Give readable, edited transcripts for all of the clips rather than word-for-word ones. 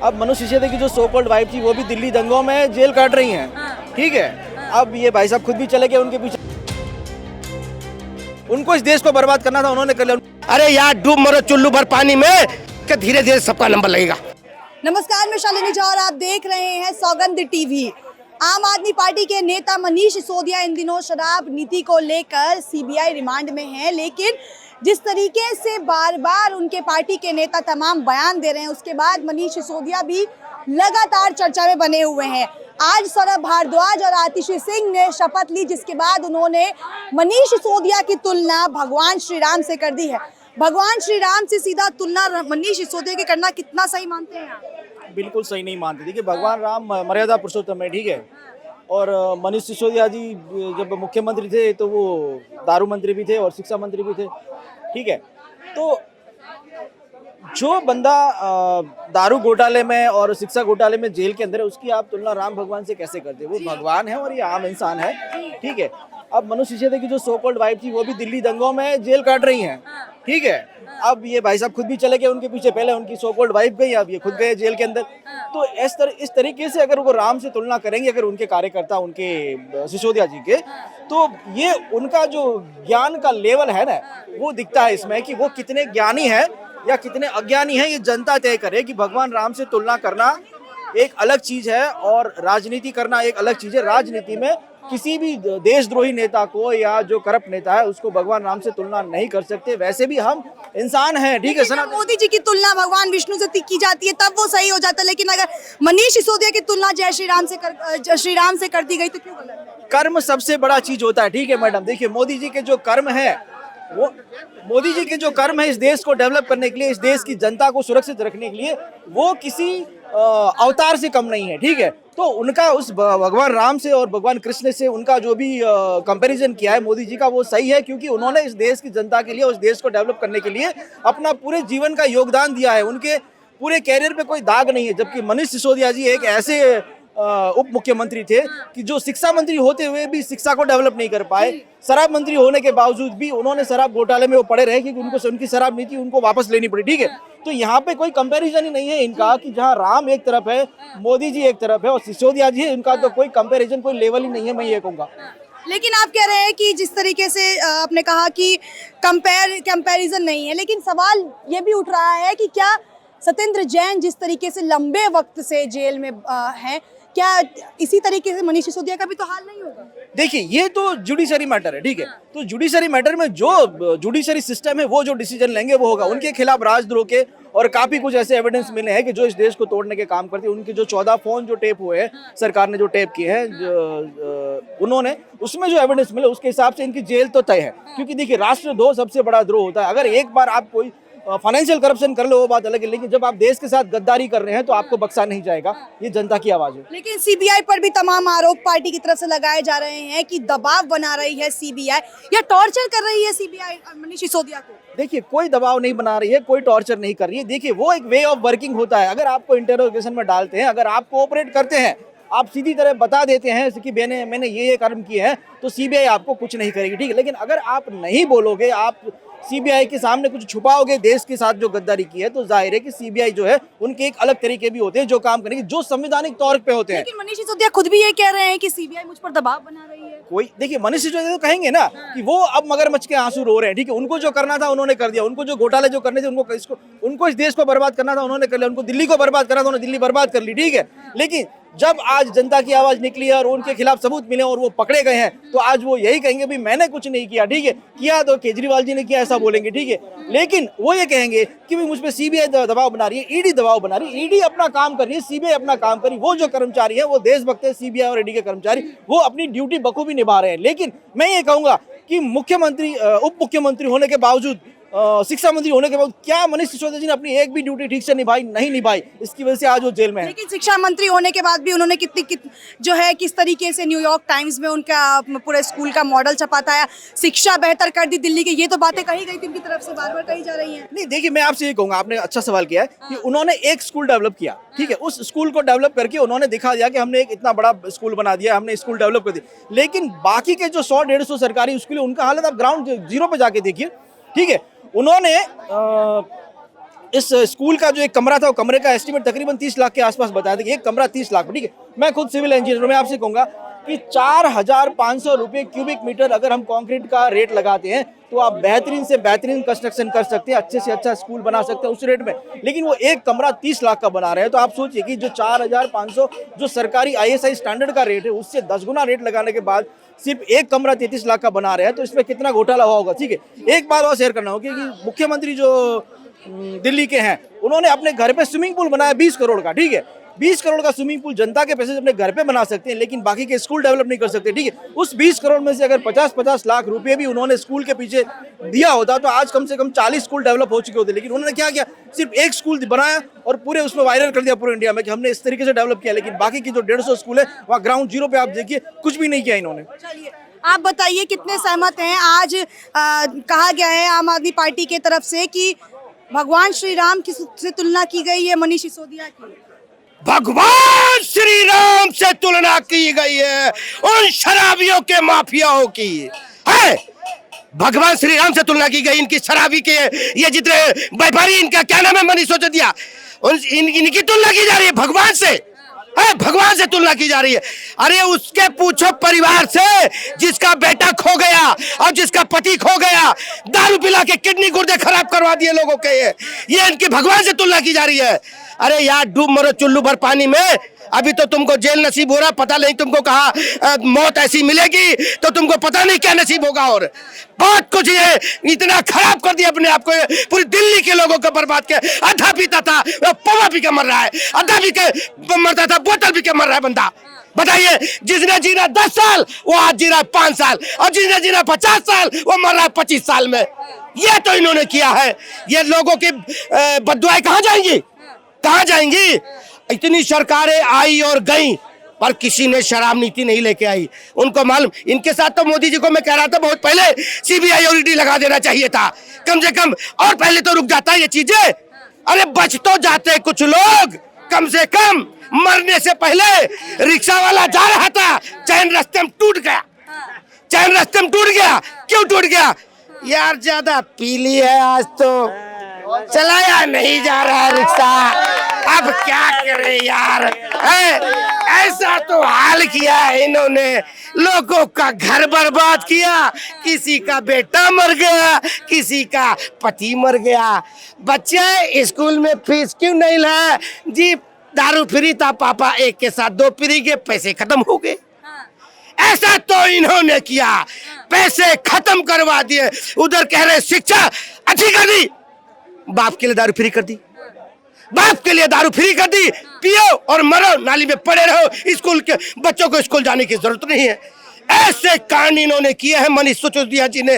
अब मनीष सिसोदिया की जो सो कॉल्ड वाइफ थी वो भी दिल्ली दंगों में जेल काट रही हैं। ठीक है, अब ये भाई साहब खुद भी चले गए उनके पीछे। उनको इस देश को बर्बाद करना था, उन्होंने कर लिया। अरे यार डूब मरो चुल्लू भर पानी में कि धीरे धीरे सबका नंबर लगेगा। नमस्कार, मैं शालिनी झा और आप देख रहे हैं सौगंध टीवी। आम आदमी पार्टी के नेता मनीष सिसोदिया इन दिनों शराब नीति को लेकर सीबीआई रिमांड में हैं, लेकिन जिस तरीके से बार बार उनके पार्टी के नेता तमाम बयान दे रहे हैं, उसके बाद मनीष सिसोदिया भी लगातार चर्चा में बने हुए हैं। आज सौरभ भारद्वाज और आतिशी सिंह ने शपथ ली, जिसके बाद उन्होंने मनीष सिसोदिया की तुलना भगवान श्री राम से कर दी है। भगवान श्री राम से सीधा तुलना मनीष सिसोदिया के करना कितना सही मानते हैं आप? बिल्कुल सही नहीं मानते। देखिए, भगवान राम मर्यादा पुरुषोत्तम है, ठीक है। और मनीष सिसोदिया जी जब मुख्यमंत्री थे तो वो दारू मंत्री भी थे और शिक्षा मंत्री भी थे, ठीक है। तो जो बंदा दारू घोटाले में और शिक्षा घोटाले में जेल के अंदर है, उसकी आप तुलना राम भगवान से कैसे करते? वो भगवान है और ये आम इंसान है, ठीक है। अब मनीष सिसोदिया की जो सो कॉल्ड वाइफ थी वो भी दिल्ली दंगों में जेल काट रही हैं, ठीक है। अब ये भाई साहब खुद भी चले गए उनके पीछे, पहले उनकी सो कॉल्ड वाइफ गई, अब ये खुद गए जेल के अंदर। तो इस तरीके से अगर वो राम से तुलना करेंगे, अगर उनके कार्यकर्ता उनके सिसोदिया जी के, तो ये उनका जो ज्ञान का लेवल है ना, वो दिखता है इसमें कि वो कितने ज्ञानी है या कितने अज्ञानी है। ये जनता तय करे कि भगवान राम से तुलना करना एक अलग चीज है और राजनीति करना एक अलग चीज है। राजनीति में किसी भी देशद्रोही नेता को या जो करप्ट नेता है उसको भगवान राम से तुलना नहीं कर सकते। वैसे भी हम इंसान हैं, ठीक है। सना मोदी जी की तुलना भगवान विष्णु से की जाती है तब वो सही हो जाता है, लेकिन अगर मनीष सिसोदिया की तुलना जय श्री राम से कर दी गई तो क्यों गलत? कर्म सबसे बड़ा चीज होता है, ठीक है मैडम। देखिए, मोदी जी के जो कर्म है, वो मोदी जी के जो कर्म है इस देश को डेवलप करने के लिए, इस देश की जनता को सुरक्षित रखने के लिए, वो किसी अवतार से कम नहीं है, ठीक है। तो उनका उस भगवान राम से और भगवान कृष्ण से उनका जो भी कंपैरिजन किया है मोदी जी का, वो सही है, क्योंकि उन्होंने इस देश की जनता के लिए, उस देश को डेवलप करने के लिए अपना पूरे जीवन का योगदान दिया है। उनके पूरे कैरियर पे कोई दाग नहीं है। जबकि मनीष सिसोदिया जी एक ऐसे उप मुख्यमंत्री थे कि जो शिक्षा मंत्री होते हुए भी शिक्षा को डेवलप नहीं कर पाए। शराब मंत्री होने के बावजूद भी उन्होंने शराब घोटाले में वो पड़े रहे क्योंकि उनकी शराब नीति उनको वापस लेनी पड़ी, ठीक है। तो यहाँ पे कोई कंपैरिजन ही नहीं है इनका कि जहाँ राम एक तरफ है, मोदी जी एक तरफ है और सिसोदिया जी है, इनका तो कोई कंपैरिजन, कोई लेवल ही नहीं है, मैं ये कहूँगा। लेकिन आप कह रहे हैं कि जिस तरीके से आपने कहा कि कंपैरिजन नहीं है, लेकिन सवाल ये भी उठ रहा है कि क्या सत्येंद्र जैन जिस तरीके से लंबे वक्त से जेल में हैं, क्या इसी तरीके से मनीष सिसोदिया का भी तो हाल नहीं होगा? देखिए, ये तो जुडिशरी मैटर है, ठीक है। तो जुडिशरी मैटर में जो जुडिशरी सिस्टम है वो जो डिसीजन लेंगे वो होगा। उनके खिलाफ राजद्रोह के और काफी कुछ ऐसे एविडेंस मिले हैं कि जो इस देश को तोड़ने के काम करते हैं। उनके जो 14 फोन जो टेप हुए हैं, सरकार ने जो टेप किए हैं उन्होंने, उसमें जो एविडेंस मिले उसके हिसाब से इनकी जेल तो तय है। क्योंकि देखिए, राष्ट्रद्रोह सबसे बड़ा द्रोह होता है। अगर एक बार आप कोई फाइनेंशियल करप्शन कर लो वो बात अलग है, लेकिन जब आप देश के साथ गद्दारी कर रहे हैं तो आपको बख्शा नहीं जाएगा। ये जनता की आवाज है। लेकिन सीबीआई पर भी तमाम आरोप पार्टी की तरफ से लगाए जा रहे हैं कि दबाव बना रही है सीबीआई या टॉर्चर कर रही है सीबीआई मनीष सिसोदिया को। देखिए, कोई दबाव नहीं बना रही है, कोई टॉर्चर नहीं कर रही है। देखिए, वो एक वे ऑफ वर्किंग होता है। अगर आपको इंटरोगेशन में डालते हैं, अगर आप कोऑपरेट करते हैं, आप सीधी तरह बता देते हैं कि मैंने ये कर्म किए हैं, तो सीबीआई आपको कुछ नहीं करेगी, ठीक है। लेकिन अगर आप नहीं बोलोगे, आप सीबीआई के सामने कुछ छुपाओगे देश के साथ जो गद्दारी की है, तो जाहिर है कि सीबीआई जो है उनके एक अलग तरीके भी होते हैं जो काम करेंगे, जो संवैधानिक तौर पे होते हैं। लेकिन मनीष सिसोदिया खुद भी ये कह रहे हैं कि सीबीआई मुझ पर दबाव बना रही है। कोई देखिए, मनीष सिसोदिया तो कहेंगे ना कि वो अब मगरमच्छ के आंसू रो रहे हैं, ठीक है। उनको जो करना था उन्होंने कर दिया। उनको जो घोटाले जो करने थे, उनको इस देश को बर्बाद करना था उन्होंने कर लिया। उनको दिल्ली को बर्बाद करना था, उन्होंने दिल्ली बर्बाद कर ली, ठीक है। लेकिन जब आज जनता की आवाज निकली है और उनके खिलाफ सबूत मिले और वो पकड़े गए हैं, तो आज वो यही कहेंगे भी मैंने कुछ नहीं किया, ठीक है। किया तो केजरीवाल जी ने किया, ऐसा बोलेंगे, ठीक है। लेकिन वो ये कहेंगे कि भाई मुझ पे सीबीआई दबाव बना रही है, ईडी दबाव बना रही है। ईडी अपना काम कर रही है, सीबीआई अपना काम कर रही है। वो जो कर्मचारी है वो देशभक्त है, सीबीआई और ईडी के कर्मचारी, वो अपनी ड्यूटी बखूबी निभा रहे हैं। लेकिन मैं ये कहूंगा कि मुख्यमंत्री, उप मुख्यमंत्री होने के बावजूद, शिक्षा मंत्री होने के बाद क्या मनीष सिसोदिया जी ने अपनी एक भी ड्यूटी ठीक से नहीं निभाई, इसकी वजह से आज वो जेल में है। लेकिन शिक्षा मंत्री होने के बाद भी उन्होंने जो है किस तरीके से न्यूयॉर्क टाइम्स में उनका पूरे स्कूल का मॉडल छपाता है, शिक्षा बेहतर कर दी दिल्ली की, ये तो बातें कही गई थी उनकी तरफ से, बार बार कही जा रही है। नहीं, देखिए, मैं आपसे ये कहूंगा, आपने अच्छा सवाल किया है कि उन्होंने एक स्कूल डेवलप किया, ठीक है। उस स्कूल को डेवलप करके उन्होंने दिखा दिया कि हमने एक इतना बड़ा स्कूल बना दिया, हमने स्कूल डेवलप कर दिया। लेकिन बाकी के जो 100-150 सरकारी स्कूल है, उनका हालत आप ग्राउंड जीरो पे जाके देखिए, ठीक है। उन्होंने इस स्कूल का जो एक कमरा था, वो कमरे का एस्टीमेट तकरीबन 30 लाख के आसपास बताया था कि एक कमरा 30 लाख, ठीक है। मैं खुद सिविल इंजीनियर हूं, मैं आपसे कहूंगा कि 4,500 रुपये क्यूबिक मीटर अगर हम कंक्रीट का रेट लगाते हैं तो आप बेहतरीन से बेहतरीन कंस्ट्रक्शन कर सकते हैं, अच्छे से अच्छा स्कूल बना सकते हैं उस रेट में। लेकिन वो एक कमरा 30 लाख का बना रहे हैं, तो आप सोचिए कि जो 4,500 जो सरकारी ISI स्टैंडर्ड का रेट है, उससे 10 गुना रेट लगाने के बाद सिर्फ एक कमरा 33 लाख का बना रहे हैं, तो इसमें कितना घोटाला हुआ होगा, ठीक है। एक बात और शेयर करना होगी कि मुख्यमंत्री जो दिल्ली के हैं, उन्होंने अपने घर पे स्विमिंग पूल बनाया 20 करोड़ का, ठीक है। 20 करोड़ का स्विमिंग पूल जनता के पैसे से अपने घर पे बना सकते हैं, लेकिन बाकी के स्कूल डेवलप नहीं कर सकते, ठीक है। उस 20 करोड़ में से अगर 50-50 लाख रुपए भी उन्होंने स्कूल के पीछे दिया होता तो आज कम से कम 40 स्कूल डेवलप हो चुके होते। लेकिन उन्होंने क्या किया, सिर्फ एक स्कूल बनाया और पूरे उसमें वायरल कर दिया पूरे इंडिया में कि हमने इस तरीके से डेवलप किया। लेकिन बाकी की जो 150 स्कूल है वहाँ ग्राउंड जीरो पे आप देखिए, कुछ भी नहीं किया इन्होंने। चलिए, आप बताइए कितने सहमत हैं। आज कहा गया है आम आदमी पार्टी के तरफ से कि भगवान श्री राम की से तुलना की गई है मनीष सिसोदिया की। भगवान श्री राम से तुलना की गई है उन शराबियों के माफियाओं की है। भगवान श्री राम से तुलना की गई इनकी शराबी के, ये जितने व्यापारी, इनका क्या नाम है, मनीष सिसोदिया, इनकी तुलना की जा रही है भगवान से, है भगवान से तुलना की जा रही है। अरे उसके पूछो परिवार से जिसका बेटा खो गया और जिसका पति खो गया, दारू पिला के किडनी गुर्दे खराब करवा दिए लोगों के, ये इनकी भगवान से तुलना की जा रही है। अरे यार, डूब मरो चुल्लू भर पानी में, अभी तो तुमको जेल नसीब हो रहा, पता नहीं तुमको कहा मौत ऐसी मिलेगी तो तुमको पता नहीं क्या नसीब होगा। और बहुत कुछ ये इतना खराब कर दिया अपने आप को, पूरी दिल्ली के लोगों को बर्बाद किया। आधा पीता था वो पवा पी के मर रहा है, आधा पी के मरता था बोतल पी के मर रहा है बंदा। बताइए, जिसने जीना 10 साल वो आज जी रहा है 5 साल, और जिसने जीना 50 साल वो मर रहा है 25 साल में। ये तो इन्होंने किया है। ये लोगों की बददुआएं कहाँ जाएंगी, कहाँ जाएंगी? इतनी सरकारें आई और गई पर किसी ने शराब नीति नहीं लेके आई। उनको मालूम, इनके साथ तो मोदी जी को मैं कह रहा था बहुत पहले CBI और ED लगा देना चाहिए था कम से कम, और पहले तो रुक जाता ये चीजें। अरे बच तो जाते कुछ लोग, कम से कम मरने से पहले। रिक्शा वाला जा रहा था, चैन रास्ते में टूट गया, चैन रास्ते में टूट गया। क्यों टूट गया? यार ज्यादा पी ली है आज तो, चलाया नहीं जा रहा है रिक्शा। अब क्या करे यार, ऐसा तो हाल किया है इन्होंने, लोगों का घर बर्बाद किया, किसी का बेटा मर गया, किसी का पति मर गया। बच्चे स्कूल में फीस क्यों नहीं लाया जी? दारू फ्री था पापा, एक के साथ 2 फ्री के पैसे खत्म हो गए। ऐसा तो इन्होंने किया, पैसे खत्म करवा दिए। उधर कह रहे शिक्षा अच्छी कर दी, बाप के लिए दारू फ्री कर दी, बाप के लिए दारू फ्री कर दी। पियो और मरो, नाली में पड़े रहो, स्कूल के बच्चों को स्कूल जाने की जरूरत नहीं है। ऐसे कांड इन्होंने किए हैं मनीष सिसोदिया जी ने,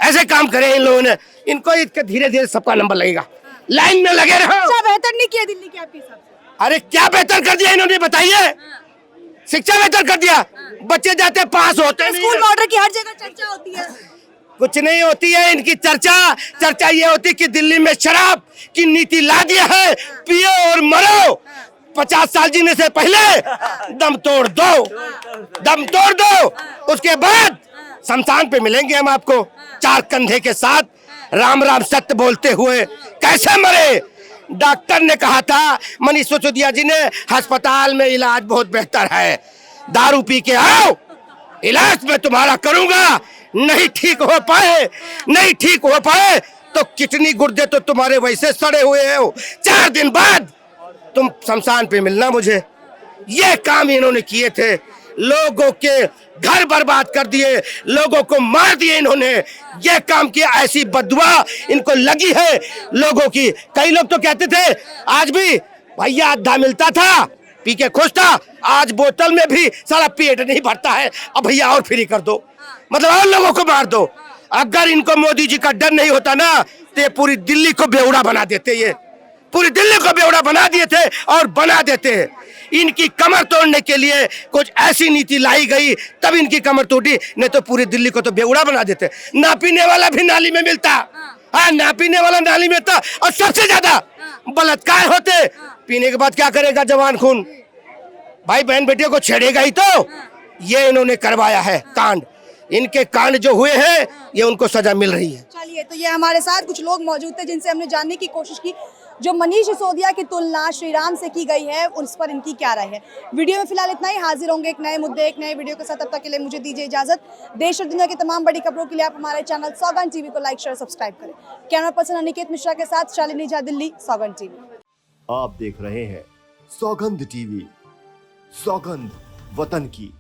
ऐसे काम करे इन लोगों ने। इनको धीरे धीरे सबका नंबर लगेगा, लाइन में लगे रहो। शिक्षा बेहतर नहीं किया दिल्ली के आपके हिसाब से? अरे क्या बेहतर कर दिया इन्होंने बताइए? शिक्षा बेहतर कर दिया, बच्चे जाते पास होते नहीं। स्कूल ऑर्डर की हर जगह चर्चा होती है, कुछ नहीं होती है इनकी चर्चा ये होती कि दिल्ली में शराब की नीति ला दिया है, पियो और मरो। 50 साल जीने से पहले दम तोड़ दो, दम तोड़ दो, उसके बाद शमशान पे मिलेंगे हम आपको 4 कंधे के साथ, राम राम सत्य बोलते हुए। कैसे मरे? डॉक्टर ने कहा था, मनीष सिसोदिया जी ने, अस्पताल में इलाज बहुत बेहतर है, दारू पी के आओ, इलाज मैं तुम्हारा करूंगा। नहीं ठीक हो पाए, नहीं ठीक हो पाए तो किडनी गुर्दे तो तुम्हारे वैसे सड़े हुए हो, 4 दिन बाद तुम शमशान पे मिलना मुझे। ये काम इन्होंने किए थे, लोगों के घर बर्बाद कर दिए, लोगों को मार दिए इन्होंने। ये काम किया, ऐसी बददुआ इनको लगी है लोगों की। कई लोग तो कहते थे आज भी भैया आधा मिलता था, पी के खुश था, आज बोतल में भी सारा पेट नहीं भरता है, अब भैया और फ्री कर दो, मतलब और लोगों को मार दो। अगर इनको मोदी जी का डर नहीं होता ना तो ये पूरी दिल्ली को बेवड़ा बना देते, ये पूरी दिल्ली को बेवड़ा बना दिए थे और बना देते हैं। इनकी कमर तोड़ने के लिए कुछ ऐसी नीति लाई गई, तब इनकी कमर टूटी, नहीं तो पूरी दिल्ली को तो बेवड़ा बना देते। ना पीने वाला भी नाली में मिलता, हाँ ना पीने वाला नाली में था, और सबसे ज्यादा बलात्कार होते। पीने के बाद क्या करेगा जवान खून, भाई बहन बेटियों को छेड़ेगा ही तो। ये इन्होंने करवाया है कांड, इनके कांड जो हुए हैं ये उनको सजा मिल रही है। चलिए, तो ये हमारे साथ कुछ लोग मौजूद थे जिनसे हमने जानने की कोशिश की। जो मनीष सिसोदिया की तुलना श्री राम से की गई है उस पर इनकी क्या राय है। वीडियो में फिलहाल इतना ही। हाजिर होंगे एक नए मुद्दे एक नए वीडियो के साथ। तब तक के लिए मुझे दीजिए इजाजत। देश और दुनिया की तमाम बड़ी खबरों के लिए आप हमारे चैनल सौगंध टीवी को लाइक शेयर सब्सक्राइब करें। कैमरा पर्सन अनिकेत मिश्रा के साथ शालिनी झा, दिल्ली, सौगंध टीवी। आप देख रहे हैं सौगंध टीवी, सौगंध वतन की।